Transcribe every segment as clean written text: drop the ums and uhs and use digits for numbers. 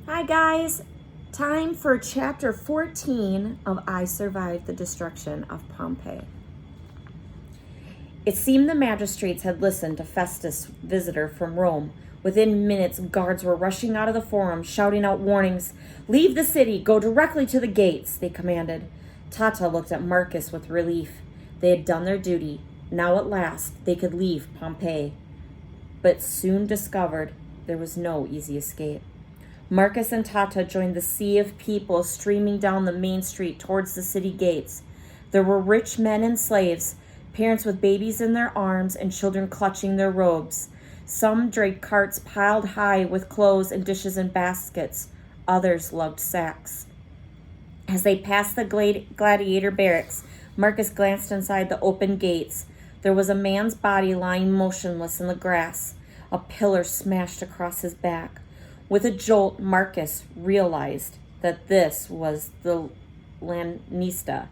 Hi guys, time for chapter 14 of I Survived the Destruction of Pompeii. It seemed the magistrates had listened to Festus' visitor from Rome. Within minutes, guards were rushing out of the forum, shouting out warnings. "Leave the city, go directly to the gates," they commanded. Tata looked at Marcus with relief. They had done their duty. Now at last, they could leave Pompeii. But soon discovered there was no easy escape. Marcus and Tata joined the sea of people streaming down the main street towards the city gates. There were rich men and slaves, parents with babies in their arms and children clutching their robes. Some dragged carts piled high with clothes and dishes and baskets. Others lugged sacks. As they passed the gladiator barracks, Marcus glanced inside the open gates. There was a man's body lying motionless in the grass, a pillar smashed across his back. With a jolt, Marcus realized that this was the Lanista.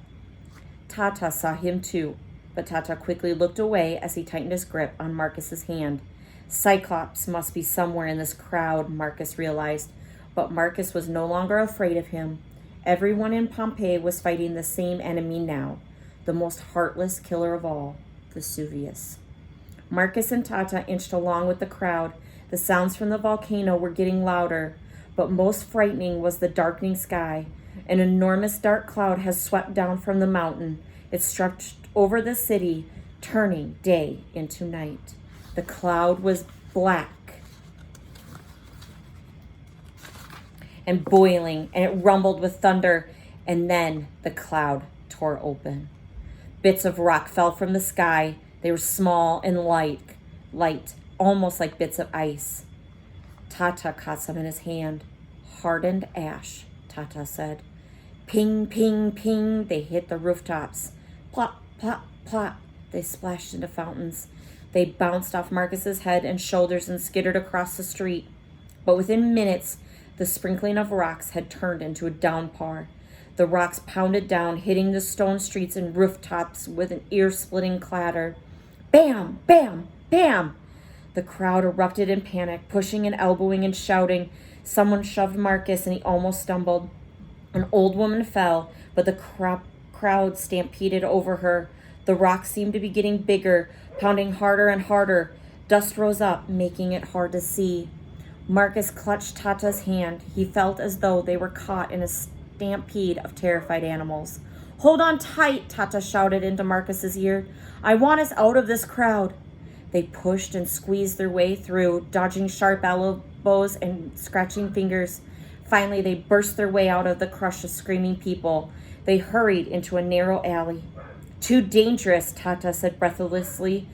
Tata saw him too, but Tata quickly looked away as he tightened his grip on Marcus's hand. Cyclops must be somewhere in this crowd, Marcus realized, but Marcus was no longer afraid of him. Everyone in Pompeii was fighting the same enemy now, the most heartless killer of all, Vesuvius. Marcus and Tata inched along with the crowd. The sounds from the volcano were getting louder, but most frightening was the darkening sky. An enormous dark cloud has swept down from the mountain. It stretched over the city, turning day into night. The cloud was black and boiling, and it rumbled with thunder, and then the cloud tore open. Bits of rock fell from the sky. They were small and light, almost like bits of ice. Tata caught some in his hand. "Hardened ash," Tata said. Ping, ping, ping, they hit the rooftops. Plop, plop, plop, they splashed into fountains. They bounced off Marcus's head and shoulders and skittered across the street. But within minutes, the sprinkling of rocks had turned into a downpour. The rocks pounded down, hitting the stone streets and rooftops with an ear-splitting clatter. Bam, bam, bam! The crowd erupted in panic, pushing and elbowing and shouting. Someone shoved Marcus and he almost stumbled. An old woman fell, but the crowd stampeded over her. The rocks seemed to be getting bigger, pounding harder and harder. Dust rose up, making it hard to see. Marcus clutched Tata's hand. He felt as though they were caught in a stampede of terrified animals. "Hold on tight," Tata shouted into Marcus's ear. "I want us out of this crowd." They pushed and squeezed their way through, dodging sharp elbows and scratching fingers. Finally, they burst their way out of the crush of screaming people. They hurried into a narrow alley. "Too dangerous," Tata said breathlessly.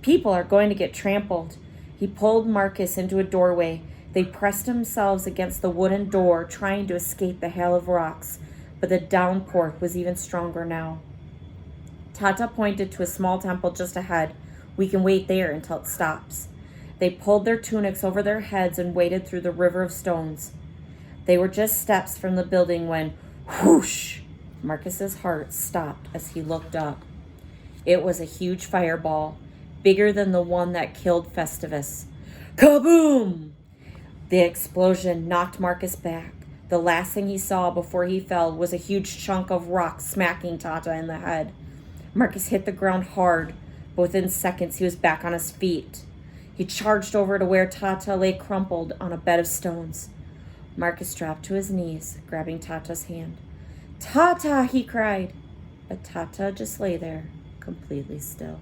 "People are going to get trampled." He pulled Marcus into a doorway. They pressed themselves against the wooden door, trying to escape the hail of rocks, but the downpour was even stronger now. Tata pointed to a small temple just ahead. "We can wait there until it stops." They pulled their tunics over their heads and waded through the river of stones. They were just steps from the building when, whoosh, Marcus's heart stopped as he looked up. It was a huge fireball, bigger than the one that killed Festivus. Kaboom! The explosion knocked Marcus back. The last thing he saw before he fell was a huge chunk of rock smacking Tata in the head. Marcus hit the ground hard, but within seconds he was back on his feet. He charged over to where Tata lay crumpled on a bed of stones. Marcus dropped to his knees, grabbing Tata's hand. "Tata!" he cried. But Tata just lay there, completely still.